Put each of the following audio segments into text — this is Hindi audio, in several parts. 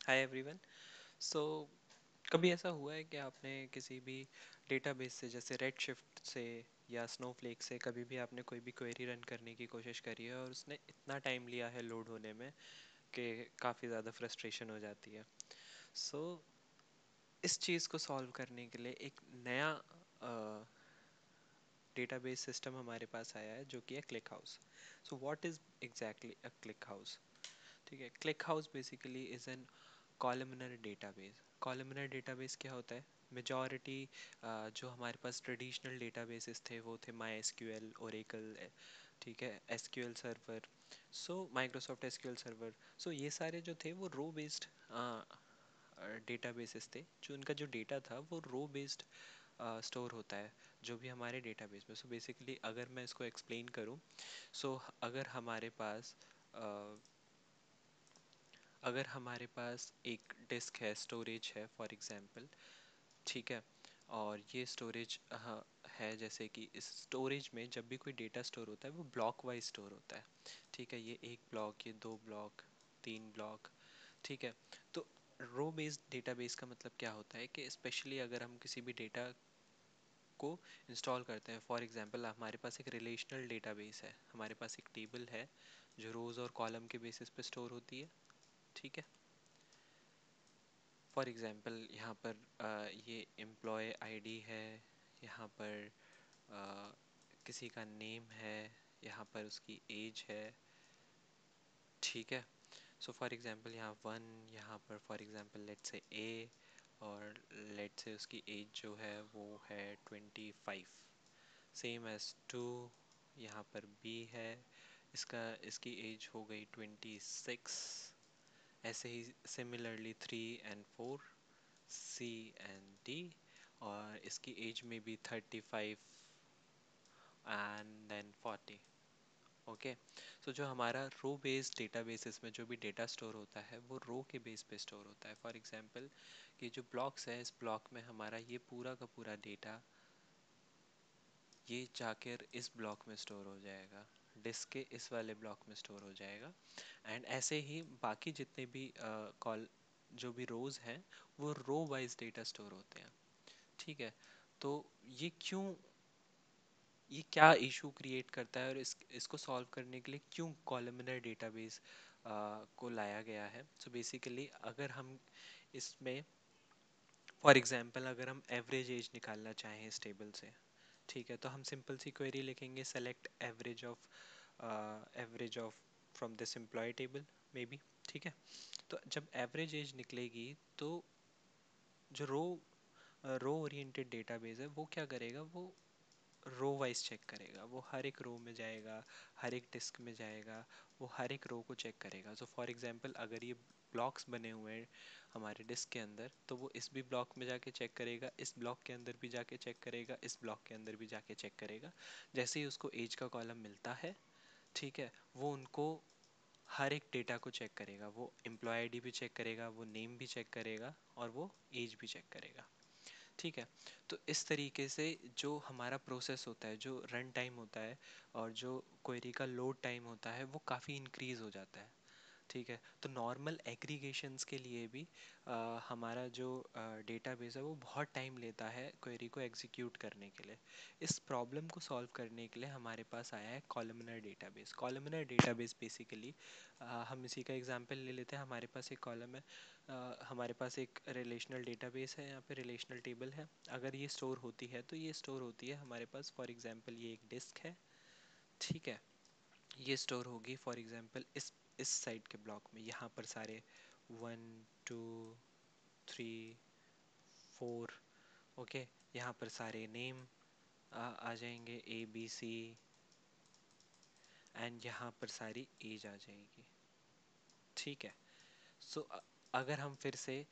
Hi everyone. सो कभी ऐसा हुआ है कि आपने किसी भी डेटाबेस से जैसे रेडशिफ्ट से या स्नोफ्लेक से कभी भी आपने कोई भी क्वेरी रन करने की कोशिश करी है और उसने इतना टाइम लिया है लोड होने में कि काफ़ी ज़्यादा फ्रस्ट्रेशन हो जाती है। सो इस चीज़ को सॉल्व करने के लिए एक नया डेटाबेस सिस्टम हमारे पास आया है जो कि है click house. So what is exactly a click house? ठीक है, click house basically is an columnar database. Columnar database क्या होता है? मेजॉरिटी जो हमारे पास ट्रेडिशनल डेटाबेसेस थे वो थे माई एस क्यू एल, ओरेकल, ठीक है, S Q L server, so Microsoft S Q L server. So ये सारे जो थे वो रो बेस्ड डेटाबेसेस थे, जो उनका जो डेटा था वो रो बेस्ड स्टोर होता है जो भी हमारे डेटाबेस में। सो बेसिकली अगर मैं इसको एक्सप्लेन करूँ, सो अगर हमारे पास uh, अगर हमारे पास एक डिस्क है, स्टोरेज है फॉर एग्जांपल, ठीक है, और ये स्टोरेज है, जैसे कि इस स्टोरेज में जब भी कोई डेटा स्टोर होता है वो ब्लॉक वाइज स्टोर होता है। ठीक है, ये एक ब्लॉक, ये दो ब्लॉक, तीन ब्लॉक, ठीक है। तो रो बेस्ड डेटाबेस का मतलब क्या होता है कि स्पेशली अगर हम किसी भी डेटा को इंस्टॉल करते हैं, फॉर एग्जांपल हमारे पास एक रिलेशनल डेटाबेस है, हमारे पास एक टेबल है जो रोज़ और कॉलम के बेसिस पे स्टोर होती है, ठीक है। फॉर एग्ज़ाम्पल यहाँ पर ये एम्प्लॉय आईडी है, यहाँ पर किसी का नेम है, यहाँ पर उसकी एज है, ठीक है। सो फॉर एग्ज़ाम्पल यहाँ वन, यहाँ पर फॉर एग्ज़ाम्पल लेट्स से ए, और लेट्स से उसकी एज जो है वो है 25, सेम एज टू, यहाँ पर बी है, इसकी एज हो गई 26, ऐसे ही similarly 3 and 4, C and D, और इसकी एज में भी 35 एंड देन 40। ओके, सो जो हमारा रो बेस्ड डेटाबेसेस में जो भी डेटा स्टोर होता है वो रो के बेस पे स्टोर होता है। फॉर एग्जांपल कि जो ब्लॉक्स है, इस ब्लॉक में हमारा ये पूरा का पूरा डेटा ये जाकर इस ब्लॉक में स्टोर हो जाएगा, डिस्क के इस वाले ब्लॉक में स्टोर हो जाएगा, एंड ऐसे ही बाकी जितने भी कॉल जो भी रोज हैं वो रो वाइज डेटा स्टोर होते हैं, ठीक है। तो ये क्यों, ये क्या इशू क्रिएट करता है और इसको सॉल्व करने के लिए क्यों कॉलमनर डेटाबेस को लाया गया है? सो बेसिकली अगर हम इसमें फॉर एग्जांपल अगर हम एवरेज एज निकालना चाहें इस टेबल से, ठीक है, तो हम सिंपल सी क्वेरी लिखेंगे, select average of from this employee table maybe, ठीक है। तो जब एवरेज एज निकलेगी तो जो रो ओरिएंटेड डेटाबेस है वो क्या करेगा, वो रो वाइज चेक करेगा, वो हर एक रो में जाएगा, हर एक डिस्क में जाएगा, वो हर एक रो को चेक करेगा। सो फॉर एग्जांपल अगर ये ब्लॉक्स बने हुए हैं हमारे डिस्क के अंदर, तो वो इस भी ब्लॉक में जाके चेक करेगा, इस ब्लॉक के अंदर भी जाके चेक करेगा, इस ब्लॉक के अंदर भी जाके चेक करेगा। जैसे ही उसको एज का कॉलम मिलता है, ठीक है, वो उनको हर एक डेटा को चेक करेगा, वो एम्प्लॉय आईडी भी चेक करेगा, वो नेम भी चेक करेगा, और वो एज भी चेक करेगा, ठीक है। तो इस तरीके से जो हमारा प्रोसेस होता है, जो रन टाइम होता है और जो क्वेरी का लोड टाइम होता है वो काफ़ी इंक्रीज़ हो जाता है, ठीक है। तो नॉर्मल एग्रीगेशंस के लिए भी हमारा जो डेटाबेस है वो बहुत टाइम लेता है क्वेरी को एग्जीक्यूट करने के लिए। इस प्रॉब्लम को सॉल्व करने के लिए हमारे पास आया है columnar database. Columnar database basically हम इसी का एग्जांपल ले लेते हैं। हमारे पास एक कॉलम है, हमारे पास एक रिलेशनल डेटाबेस है, यहाँ पे रिलेशनल टेबल है। अगर ये स्टोर होती है तो ये स्टोर होती है हमारे पास, फॉर एग्जांपल ये एक डिस्क है, ठीक है। ये स्टोर होगी फॉर एग्जांपल इस साइड के ब्लॉक में, यहाँ पर सारे 1 2 3 4, ओके। यहाँ पर सारे नेम आ जाएंगे, ABC, एंड यहाँ पर सारी एज आ जाएगी, ठीक है। सो अगर हम फिर से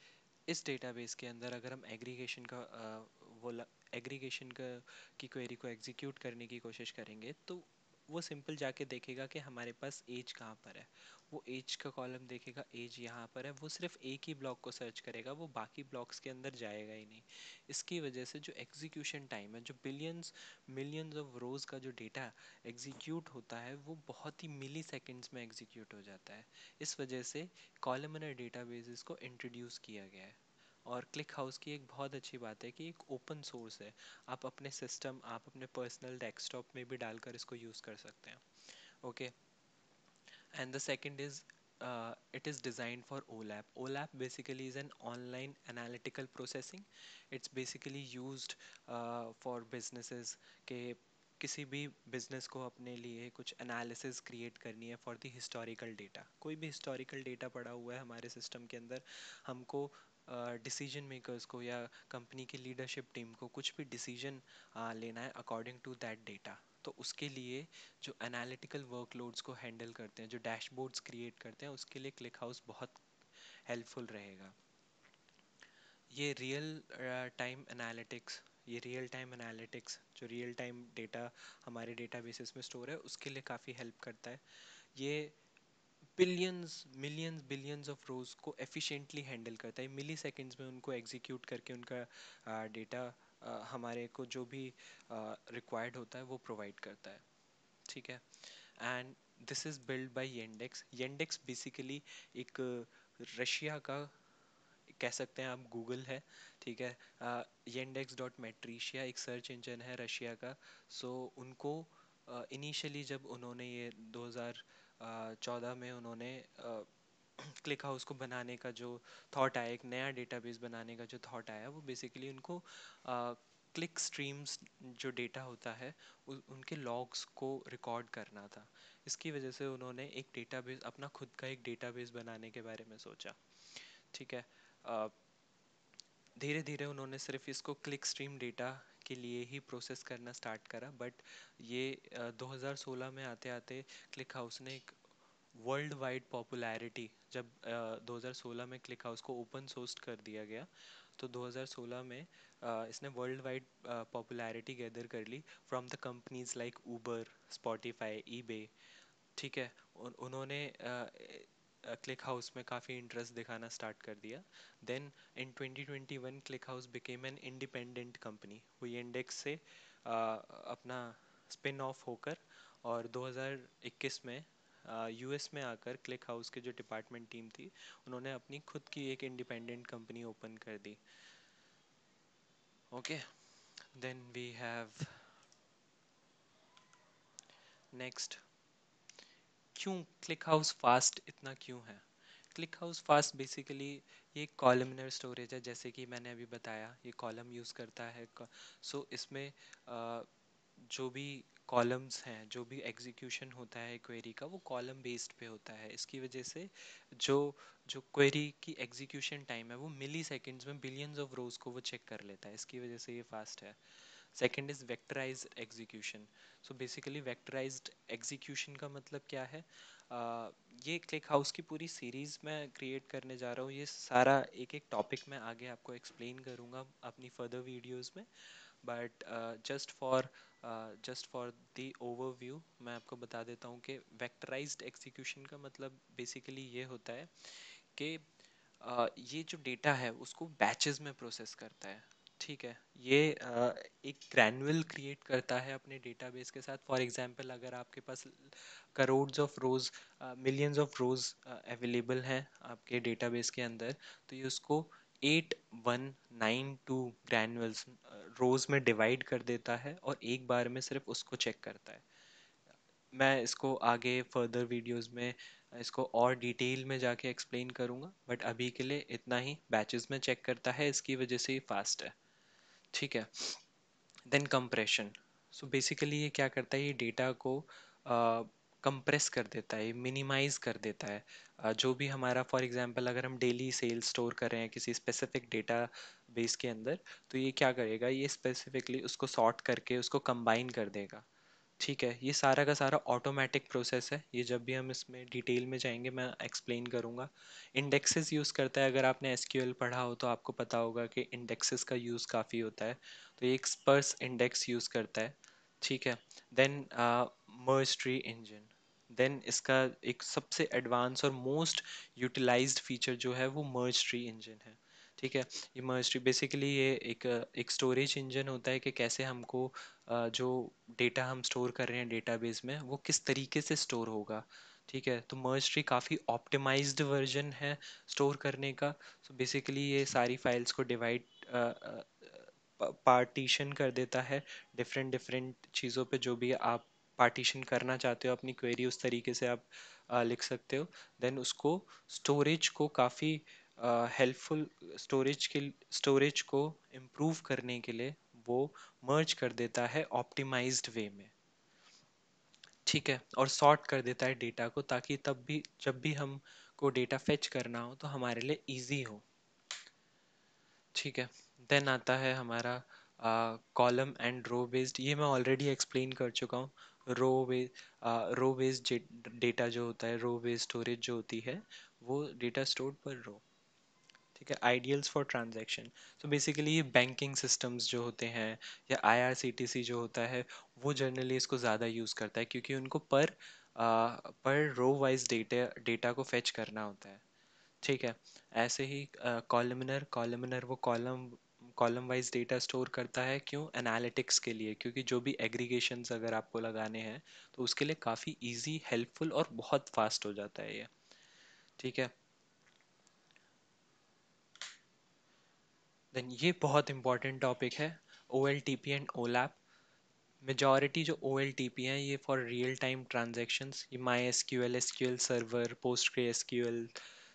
इस डेटाबेस के अंदर अगर हम एग्रीगेशन का वो एग्रीगेशन का की क्वेरी को एग्जीक्यूट करने की कोशिश करेंगे, तो वो सिंपल जाके देखेगा कि हमारे पास एज कहाँ पर है, वो एज का कॉलम देखेगा, एज यहाँ पर है, वो सिर्फ एक ही ब्लॉक को सर्च करेगा, वो बाकी ब्लॉक्स के अंदर जाएगा ही नहीं। इसकी वजह से जो एग्जीक्यूशन टाइम है, जो बिलियंस मिलियंस ऑफ रोज का जो डेटा एग्जीक्यूट होता है, वो बहुत ही मिली सेकेंड्स में एग्जीक्यूट हो जाता है। इस वजह से कॉलमनर डेटाबेसेस को इंट्रोड्यूस किया गया है। और क्लिक हाउस की एक बहुत अच्छी बात है कि एक ओपन सोर्स है, आप अपने सिस्टम, आप अपने पर्सनल डेस्कटॉप में भी डालकर इसको यूज़ कर सकते हैं। Okay, and the second is it is designed for OLAP. OLAP basically is an online analytical processing. It's basically used for businesses के किसी भी बिजनेस को अपने लिए कुछ एनालिसिस क्रिएट करनी है फॉर द हिस्टोरिकल डेटा। कोई भी हिस्टोरिकल डेटा पड़ा हुआ है हमारे सिस्टम के अंदर, हमको डिसीजन मेकर्स को या कंपनी की लीडरशिप टीम को कुछ भी डिसीजन लेना है अकॉर्डिंग टू दैट डेटा। तो उसके लिए जो एनालिटिकल वर्कलोड्स को हैंडल करते हैं, जो डैशबोर्ड्स क्रिएट करते हैं, उसके लिए क्लिक हाउस बहुत हेल्पफुल रहेगा। ये टाइम एनालिटिक्स ये रियल टाइम एनालिटिक्स जो रियल टाइम डेटा हमारे डेटाबेसेस में स्टोर है, उसके लिए काफ़ी हेल्प करता है। ये बिलियंस मिलियंस बिलियंस ऑफ रोज को एफिशिएंटली हैंडल करता है, मिली सेकेंड्स में उनको एग्जीक्यूट करके उनका डेटा हमारे को जो भी रिक्वायर्ड होता है वो प्रोवाइड करता है। ठीक है, and this is build by Yandex. Yandex basically एक रशिया का, कह सकते हैं आप, गूगल है। ठीक है, येंडेक्स डॉट मेट्रीशिया एक सर्च इंजन है रशिया का। सो उनको इनिशियली जब उन्होंने ये 2014 में उन्होंने क्लिक हाउस को बनाने का जो थॉट आया, एक नया डेटाबेस बनाने का जो थॉट आया, वो बेसिकली उनको क्लिक स्ट्रीम्स जो डेटा होता है उनके लॉग्स को रिकॉर्ड करना था। इसकी वजह से उन्होंने एक डेटाबेस, अपना खुद का एक डेटाबेस बनाने के बारे में सोचा। ठीक है, धीरे धीरे उन्होंने सिर्फ इसको क्लिक स्ट्रीम डेटा के लिए ही प्रोसेस करना स्टार्ट करा, बट ये 2016 में आते आते क्लिक हाउस ने एक वर्ल्ड वाइड पॉपुलैरिटी, जब 2016 में क्लिक हाउस को ओपन सोर्स कर दिया गया, तो 2016 में इसने वर्ल्ड वाइड पॉपुलैरिटी गैदर कर ली from the companies like Uber, Spotify, eBay. ठीक है, उन्होंने क्लिक हाउस में काफ़ी इंटरेस्ट दिखाना स्टार्ट कर दिया। Then in 2021 ClickHouse became an independent company, वो इंडेक्स से अपना स्पिन ऑफ होकर, और 2021 में यूएस में आकर क्लिक हाउस के जो डिपार्टमेंट टीम थी, उन्होंने अपनी खुद की एक इंडिपेंडेंट कंपनी ओपन कर दी। Okay, then we have next, क्यों क्लिक हाउस फास्ट इतना क्यों है? क्लिक हाउस फास्ट बेसिकली ये कॉलमनर स्टोरेज है, जैसे कि मैंने अभी बताया, ये कॉलम यूज़ करता है। सो इसमें जो भी कॉलम्स हैं, जो भी एग्जीक्यूशन होता है क्वेरी का, वो कॉलम बेस्ड पे होता है। इसकी वजह से जो जो क्वेरी की एग्जीक्यूशन टाइम है वो मिली सेकेंड्स में बिलियंस ऑफ रोज को वो चेक कर लेता है, इसकी वजह से ये फास्ट है। Second is vectorised execution. So basically vectorised execution का मतलब क्या है? ये क्लिक हाउस की पूरी सीरीज मैं क्रिएट करने जा रहा हूँ, ये सारा एक एक टॉपिक मैं आगे आपको एक्सप्लेन करूँगा अपनी फर्दर वीडियोस में। But just for the overview मैं आपको बता देता हूँ कि वेक्टराइज्ड एग्जीक्यूशन का मतलब बेसिकली ये होता है कि ये जो डेटा है उसको बैचेस में प्रोसेस करता है। ठीक है, ये एक ग्रैनुअल क्रिएट करता है अपने डेटाबेस के साथ। फॉर एग्जांपल, अगर आपके पास crores of rows, millions of rows available हैं आपके डेटाबेस के अंदर, तो ये उसको 8192 ग्रैनुअल्स रोज में डिवाइड कर देता है और एक बार में सिर्फ उसको चेक करता है। मैं इसको आगे फर्दर वीडियोस में इसको और डिटेल में जाके एक्सप्लेन करूँगा, बट अभी के लिए इतना ही। बैचेस में चेक करता है, इसकी वजह से ही फास्ट है। ठीक है, देन कंप्रेशन। सो बेसिकली ये क्या करता है, ये डेटा को कंप्रेस कर देता है, मिनिमाइज कर देता है। जो भी हमारा, फॉर एग्जांपल, अगर हम डेली सेल्स स्टोर कर रहे हैं किसी स्पेसिफिक डेटा बेस के अंदर, तो ये क्या करेगा, ये स्पेसिफिकली उसको सॉर्ट करके उसको कंबाइन कर देगा। ठीक है, ये सारा का सारा ऑटोमेटिक प्रोसेस है, ये जब भी हम इसमें डिटेल में जाएंगे मैं एक्सप्लेन करूँगा। इंडेक्सेस यूज़ करता है, अगर आपने एसक्यूएल पढ़ा हो तो आपको पता होगा कि इंडेक्सेस का यूज़ काफ़ी होता है। तो ये एक स्पर्स इंडेक्स यूज़ करता है। ठीक है, देन मर्ज ट्री इंजन। देन इसका एक सबसे एडवांस और मोस्ट यूटिलाइज्ड फीचर जो है वो मर्ज ट्री इंजन है। ठीक है, ये मर्ज ट्री बेसिकली ये एक स्टोरेज इंजन होता है कि कैसे हमको जो डेटा हम स्टोर कर रहे हैं डेटाबेस में वो किस तरीके से स्टोर होगा। ठीक है, तो मर्ज ट्री काफ़ी ऑप्टिमाइज्ड वर्जन है स्टोर करने का। सो बेसिकली ये सारी फाइल्स को डिवाइड पार्टीशन कर देता है डिफरेंट डिफरेंट चीज़ों पे। जो भी आप पार्टीशन करना चाहते हो अपनी क्वेरी उस तरीके से आप लिख सकते हो। देन उसको स्टोरेज को काफ़ी हेल्पफुल स्टोरेज को इम्प्रूव करने के लिए वो मर्ज कर देता है ऑप्टिमाइज्ड वे में। ठीक है, और सॉर्ट कर देता है डेटा को ताकि तब भी जब भी हम को डेटा फेच करना हो तो हमारे लिए इजी हो। ठीक है, देन आता है हमारा कॉलम एंड रो बेस्ड। ये मैं ऑलरेडी एक्सप्लेन कर चुका हूँ। रो बेस्ड डेटा जो होता है, रो बेस्ड स्टोरेज जो होती है वो डेटा स्टोर्ड पर रो। ठीक है, आइडियल्स फॉर ट्रांजैक्शन। तो बेसिकली ये बैंकिंग सिस्टम्स जो होते हैं या आईआरसीटीसी जो होता है वो जनरली इसको ज़्यादा यूज़ करता है क्योंकि उनको पर रो वाइज डेटा को फेच करना होता है। ठीक है, ऐसे ही कॉलमनर कॉलमनर वो कॉलम वाइज डेटा स्टोर करता है। क्यों? एनालिटिक्स के लिए, क्योंकि जो भी एग्रीगेशंस अगर आपको लगाने हैं तो उसके लिए काफ़ी इजी, हेल्पफुल और बहुत फास्ट हो जाता है ये। ठीक है, देन ये बहुत इंपॉर्टेंट टॉपिक है, O L T P and OLAP. Majority जो ओ एल टी पी हैं ये फॉर रियल टाइम ट्रांजेक्शन्स, ये my S Q L, S Q L server, post S Q L,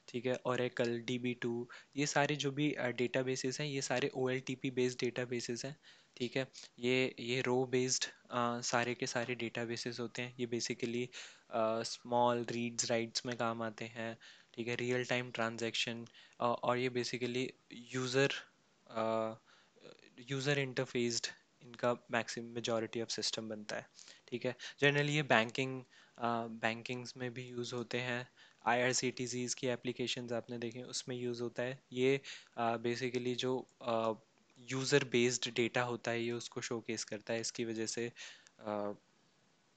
ठीक है, ओरेकल, डी बी टू, ये सारे जो भी डेटा बेसिस हैं ये सारे O L T P based databases हैं। ठीक है, ये रो बेस्ड सारे के सारे डेटा बेसिस होते हैं। ये बेसिकली स्मॉल रीड्स राइट्स में काम आते हैं। ठीक है, रियल टाइम ट्रांजेक्शन, और ये बेसिकली यूज़र यूज़र इंटरफेस्ड इनका मैक्सिमम मेजॉरिटी ऑफ सिस्टम बनता है। ठीक है, जनरली ये बैंकिंग्स में भी यूज़ होते हैं। आईआरसीटीसीज़ की एप्लीकेशंस आपने देखे उसमें यूज़ होता है ये। बेसिकली जो यूज़र बेस्ड डेटा होता है ये उसको शोकेस करता है, इसकी वजह से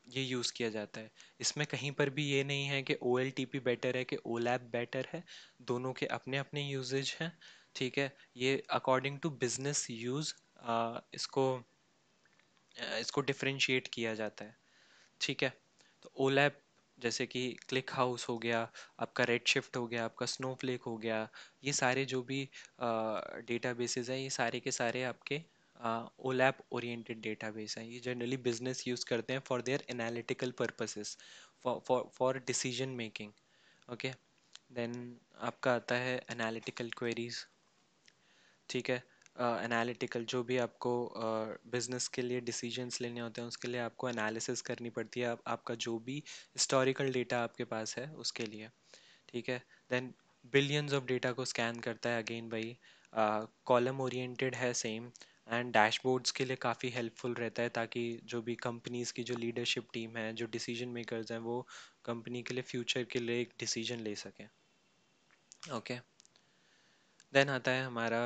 ये यूज़ किया जाता है। इसमें कहीं पर भी ये नहीं है कि O L T P better है कि ओलैप बेटर है, दोनों के अपने अपने यूजेज हैं। ठीक है, ये अकॉर्डिंग टू बिजनेस यूज़ इसको डिफरेंशिएट किया जाता है। ठीक है, तो ओलैप जैसे कि क्लिक हाउस हो गया, आपका रेड शिफ्ट हो गया, आपका स्नोफ्लेक हो गया, ये सारे जो भी डेटाबेसेस हैं ये सारे के सारे आपके ओलैप ओरिएंटेड डेटाबेस हैं। ये जनरली बिजनेस यूज़ करते हैं for their analytical purposes, for decision making. Okay, then आपका आता है एनालिटिकल क्वेरीज। ठीक है, एनालिटिकल जो भी आपको बिजनेस के लिए डिसीजंस लेने होते हैं उसके लिए आपको एनालिसिस करनी पड़ती है, आपका जो भी हिस्टोरिकल डेटा आपके पास है उसके लिए। ठीक है, देन बिलियंस ऑफ डेटा को स्कैन करता है। अगेन भाई कॉलम ओरिएंटेड है सेम, एंड डैशबोर्ड्स के लिए काफ़ी हेल्पफुल रहता है ताकि जो भी कंपनीज की जो लीडरशिप टीम है, जो डिसीजन मेकर्स हैं, वो कंपनी के लिए फ्यूचर के लिए एक डिसीजन ले सकें। ओके, देन आता है हमारा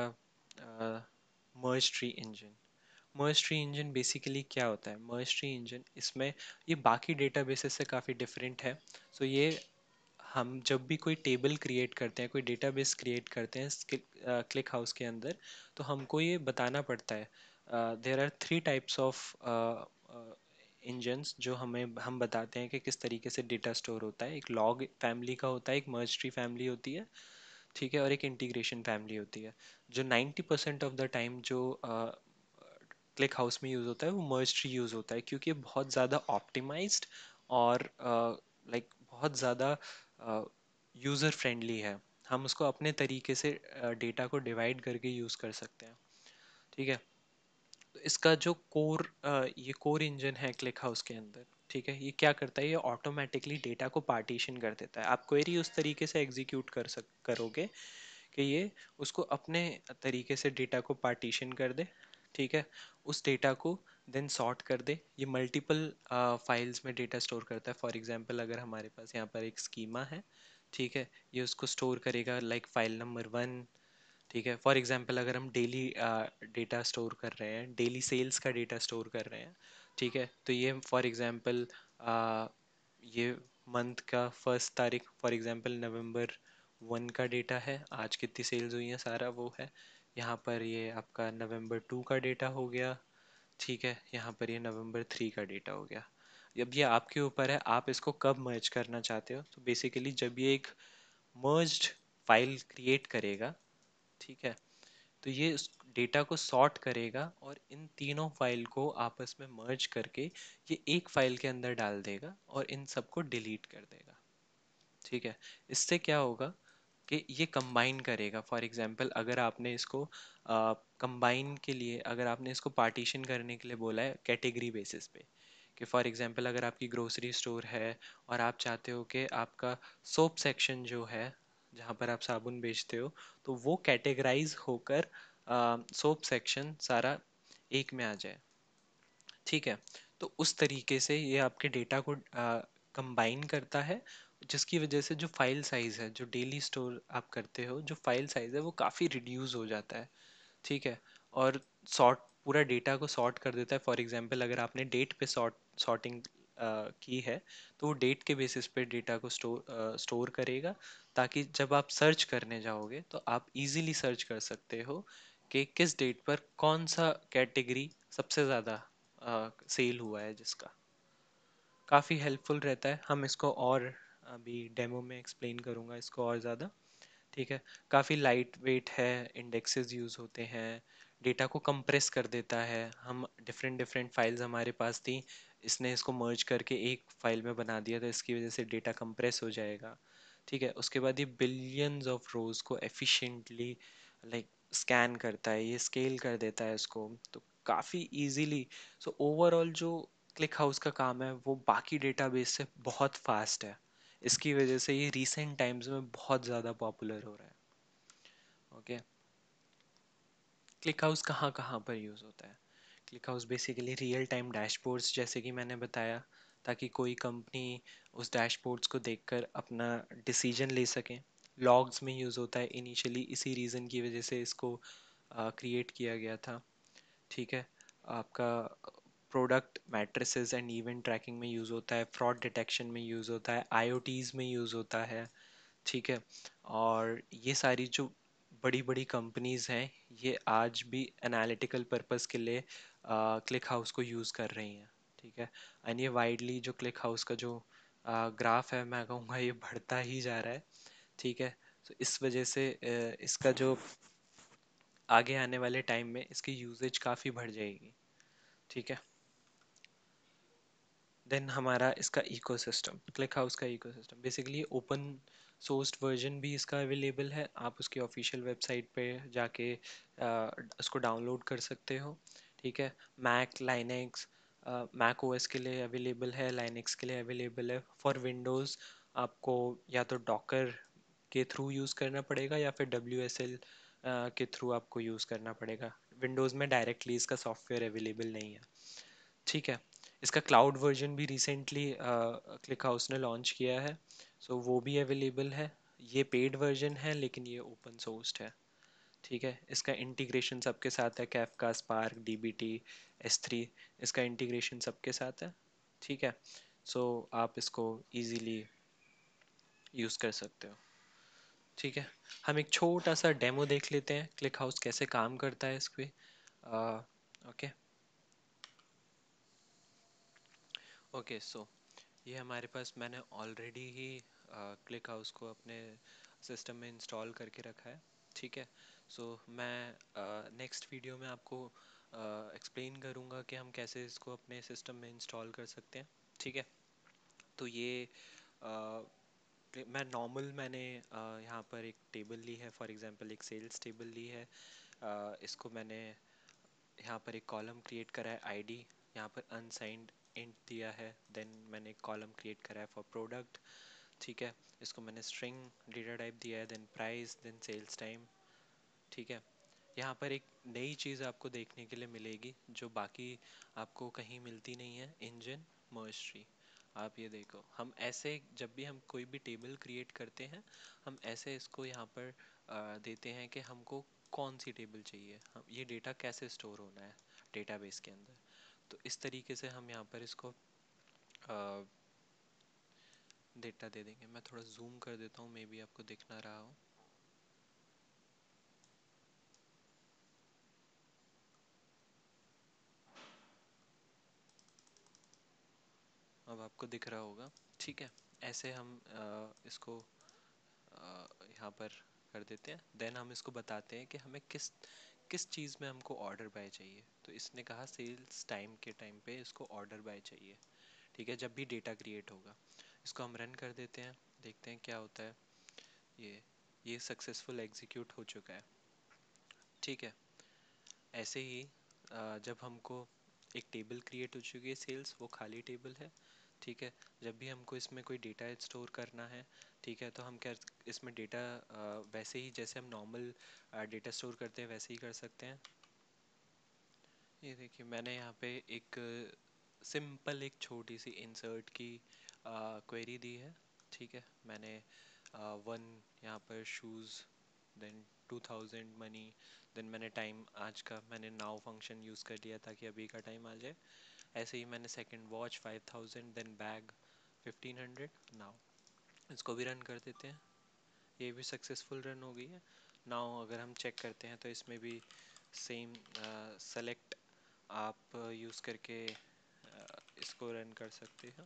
मर्ज ट्री इंजन। मर्ज ट्री इंजन बेसिकली क्या होता है? मर्ज ट्री इंजन इसमें ये बाकी डेटाबेसेस से काफ़ी डिफरेंट है। सो ये हम जब भी कोई टेबल क्रिएट करते हैं, कोई डेटाबेस क्रिएट करते हैं क्लिक हाउस के अंदर, तो हमको ये बताना पड़ता है there are three types of engines जो हम बताते हैं कि किस तरीके से डेटा स्टोर होता है। एक लॉग फैमिली का होता है, एक मर्ज ट्री फैमिली होती है, ठीक है, और एक इंटीग्रेशन फैमिली होती है। जो 90% ऑफ द टाइम जो क्लिक हाउस में यूज़ होता है वो मर्ज ट्री यूज़ होता है क्योंकि ये बहुत ज़्यादा ऑप्टिमाइज्ड और लाइक बहुत ज़्यादा यूज़र फ्रेंडली है। हम उसको अपने तरीके से डेटा को डिवाइड करके यूज़ कर सकते हैं। ठीक है, तो इसका जो ये कोर इंजन है क्लिक हाउस के अंदर, ठीक है, ये क्या करता है? ये ऑटोमेटिकली डेटा को पार्टीशन कर देता है। आप क्वेरी उस तरीके से एग्जीक्यूट करोगे कि ये उसको अपने तरीके से डेटा को पार्टीशन कर दे। ठीक है, उस डेटा को देन सॉर्ट कर दे। ये मल्टीपल फाइल्स में डेटा स्टोर करता है। फॉर एग्जांपल अगर हमारे पास यहाँ पर एक स्कीमा है, ठीक है, ये उसको स्टोर करेगा लाइक फाइल नंबर 1। ठीक है, फॉर एग्जांपल अगर हम डेली डेटा स्टोर कर रहे हैं, डेली सेल्स का डेटा स्टोर कर रहे हैं, ठीक है, तो ये फॉर एग्जांपल आ, ये मंथ का फर्स्ट तारीख, फॉर एग्जांपल नवंबर 1 का डेटा है, आज कितनी सेल्स हुई हैं सारा वो है। यहाँ पर ये आपका नवंबर 2 का डेटा हो गया, ठीक है। यहाँ पर ये नवंबर 3 का डेटा हो गया। अब ये आपके ऊपर है, आप इसको कब मर्ज करना चाहते हो। तो बेसिकली जब ये एक मर्ज्ड फाइल क्रिएट करेगा, ठीक है, तो ये उस डेटा को सॉर्ट करेगा और इन तीनों फाइल को आपस में मर्ज करके ये एक फाइल के अंदर डाल देगा और इन सबको डिलीट कर देगा, ठीक है। इससे क्या होगा कि ये कंबाइन करेगा। फॉर एग्जांपल अगर आपने इसको कंबाइन के लिए, अगर आपने इसको पार्टीशन करने के लिए बोला है कैटेगरी बेसिस पे, कि फॉर एग्जांपल अगर आपकी ग्रोसरी स्टोर है और आप चाहते हो कि आपका सोप सेक्शन जो है, जहाँ पर आप साबुन बेचते हो, तो वो कैटेगराइज होकर सोप सेक्शन सारा एक में आ जाए, ठीक है। तो उस तरीके से ये आपके डेटा को कंबाइन करता है, जिसकी वजह से जो फाइल साइज है, जो डेली स्टोर आप करते हो, जो फाइल साइज है वो काफ़ी रिड्यूस हो जाता है, ठीक है। और सॉर्ट, पूरा डेटा को सॉर्ट कर देता है। फॉर एग्जांपल अगर आपने डेट पे सॉर्टिंग की है, तो वो डेट के बेसिस पे डेटा को स्टोर करेगा, ताकि जब आप सर्च करने जाओगे तो आप इजीली सर्च कर सकते हो कि किस डेट पर कौन सा कैटेगरी सबसे ज़्यादा सेल हुआ है जिसका। काफ़ी हेल्पफुल रहता है। हम इसको और अभी डेमो में एक्सप्लेन करूँगा इसको और ज़्यादा, ठीक है। काफ़ी लाइट वेट है, इंडेक्सेस यूज़ होते हैं, डेटा को कंप्रेस कर देता है। हम डिफरेंट डिफरेंट फाइल्स हमारे पास थी, इसने इसको मर्ज करके एक फाइल में बना दिया, तो इसकी वजह से डेटा कंप्रेस हो जाएगा, ठीक है। उसके बाद ये बिलियंस ऑफ रोज को एफिशिएंटली लाइक स्कैन करता है, ये स्केल कर देता है इसको, तो काफ़ी इजीली। सो ओवरऑल जो क्लिक हाउस का काम है वो बाकी डेटाबेस से बहुत फास्ट है, इसकी वजह से ये रिसेंट टाइम्स में बहुत ज़्यादा पॉपुलर हो रहा है। ओके, क्लिक हाउस कहाँ कहाँ पर यूज़ होता है। Click house basically real time dashboards, जैसे कि मैंने बताया, ताकि कोई कंपनी उस डैशबोर्ड्स को देखकर अपना डिसीजन ले सकें। लॉग्स में यूज़ होता है इनिशियली, इसी रीज़न की वजह से इसको क्रिएट किया गया था, ठीक है। आपका product matrices and event tracking में यूज़ होता है, फ्रॉड डिटेक्शन में यूज़ होता है, आईओटीज़ में यूज़ होता है, ठीक है। और ये सारी जो बड़ी बड़ी कंपनीज हैं, ये आज भी एनालिटिकल पर्पस के लिए क्लिक हाउस को यूज़ कर रही हैं, ठीक है। एंड ये वाइडली जो क्लिक हाउस का जो ग्राफ है, मैं कहूँगा ये बढ़ता ही जा रहा है, ठीक है। तो इस वजह से इसका जो आगे आने वाले टाइम में इसकी यूजेज काफ़ी बढ़ जाएगी, ठीक है। देन हमारा इसका इकोसिस्टम, क्लिक हाउस का ecosystem basically open sourced version भी इसका अवेलेबल है। आप उसकी ऑफिशियल वेबसाइट पे जाके उसको डाउनलोड कर सकते हो, ठीक है। मैक, लाइनेक्स, मैक ओएस के लिए अवेलेबल है, लाइनेक्स के लिए अवेलेबल है। फॉर विंडोज़ आपको या तो डॉकर के थ्रू यूज़ करना पड़ेगा या फिर WSL के थ्रू आपको यूज़ करना पड़ेगा। विंडोज़ में डायरेक्टली इसका सॉफ्टवेयर अवेलेबल नहीं है, ठीक है। इसका क्लाउड वर्जन भी रिसेंटली क्लिक हाउस ने लॉन्च किया है, सो वो भी अवेलेबल है। ये पेड वर्जन है लेकिन ये ओपन सोर्स्ड है, ठीक है। इसका इंटीग्रेशन सबके साथ है, कैफका, स्पार्क, DBT, S3, इसका इंटीग्रेशन सबके साथ है, ठीक है। सो आप इसको इजीली यूज़ कर सकते हो, ठीक है। हम एक छोटा सा डेमो देख लेते हैं क्लिक हाउस कैसे काम करता है इस पे। ओके ओके, सो ये हमारे पास, मैंने ऑलरेडी ही क्लिक हाउस को अपने सिस्टम में इंस्टॉल करके रखा है, ठीक है। सो मैं नेक्स्ट वीडियो में आपको एक्सप्लेन करूँगा कि हम कैसे इसको अपने सिस्टम में इंस्टॉल कर सकते हैं, ठीक है। तो ये मैंने यहाँ पर एक टेबल ली है, फॉर एग्जांपल एक सेल्स टेबल ली है। इसको मैंने यहाँ पर एक कॉलम क्रिएट करा है आईडी, यहाँ पर अनसाइंड इंट दिया है। देन मैंने एक कॉलम क्रिएट करा है फॉर प्रोडक्ट, ठीक है। इसको मैंने स्ट्रिंग डेटा टाइप दिया है, then price, then sales time, ठीक है। यहाँ पर एक नई चीज़ आपको देखने के लिए मिलेगी जो बाकी आपको कहीं मिलती नहीं है, इंजन मर्ज ट्री। आप ये देखो, हम ऐसे जब भी हम कोई भी टेबल क्रिएट करते हैं, हम ऐसे इसको यहाँ पर देते हैं कि हमको कौन सी टेबल चाहिए, हम ये डेटा कैसे स्टोर होना है डेटाबेस के अंदर। तो इस तरीके से हम यहाँ पर इसको डेटा दे देंगे। मैं थोड़ा जूम कर देता हूँ, मे बी आपको दिख ना रहा हो। अब आपको दिख रहा होगा। ठीक है, ऐसे हम इसको यहाँ पर कर देते हैं। देन हम इसको बताते हैं कि हमें किस किस चीज़ में हमको ऑर्डर बाय चाहिए। तो इसने कहा सेल्स टाइम के टाइम पे इसको ऑर्डर बाय चाहिए। ठीक है, जब भी डेटा क्रिएट होगा। इसको हम रन कर देते हैं, देखते हैं क्या होता है। ये ये सक्सेसफुल एग्जीक्यूट हो चुका है। ठीक है, ऐसे ही जब हमको एक टेबल क्रिएट हो चुकी है सेल्स, वो खाली टेबल है। ठीक है, जब भी हमको इसमें कोई डेटा स्टोर करना है, ठीक है, तो हम क्या इसमें डेटा वैसे ही जैसे हम नॉर्मल डेटा स्टोर करते हैं वैसे ही कर सकते हैं। ये देखिए, मैंने यहाँ पे एक सिंपल एक छोटी सी इंसर्ट की क्वेरी दी है। ठीक है, मैंने वन यहाँ पर शूज़, देन 2000 मनी, देन मैंने टाइम आज का मैंने नाउ फंक्शन यूज़ कर लिया ताकि अभी का टाइम आ जाए। ऐसे ही मैंने second watch 5000, then bag 1500 now. इसको भी रन कर देते हैं। ये भी सक्सेसफुल रन हो गई है। नाउ अगर हम चेक करते हैं तो इसमें भी सेम सेलेक्ट आप यूज़ करके इसको रन कर सकते हो।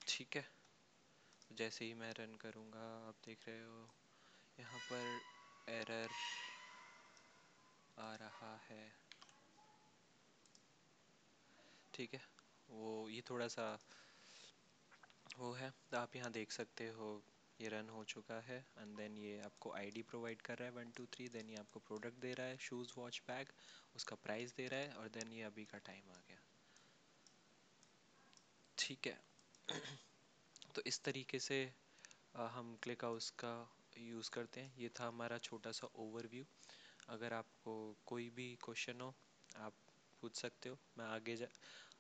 ठीक है, जैसे ही मैं रन करूँगा आप देख रहे हो यहाँ पर एरर आ रहा है। ठीक है, वो ये थोड़ा सा वो है, तो आप यहाँ देख सकते हो ये रन हो चुका है। एंड देन ये आपको आईडी प्रोवाइड कर रहा है 123, देन ये आपको प्रोडक्ट दे रहा है शूज़ वॉच बैग, उसका प्राइस दे रहा है, और देन ये अभी का टाइम आ गया। ठीक है, तो इस तरीके से हम क्लिक हाउस का यूज़ करते हैं। ये था हमारा छोटा सा ओवरव्यू। अगर आपको कोई भी क्वेश्चन हो आप पूछ सकते हो। मैं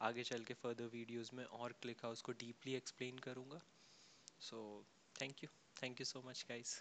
आगे चल के फर्दर वीडियोस में और क्लिक हाउस को डीपली एक्सप्लेन करूँगा। So thank you, thank you so much guys.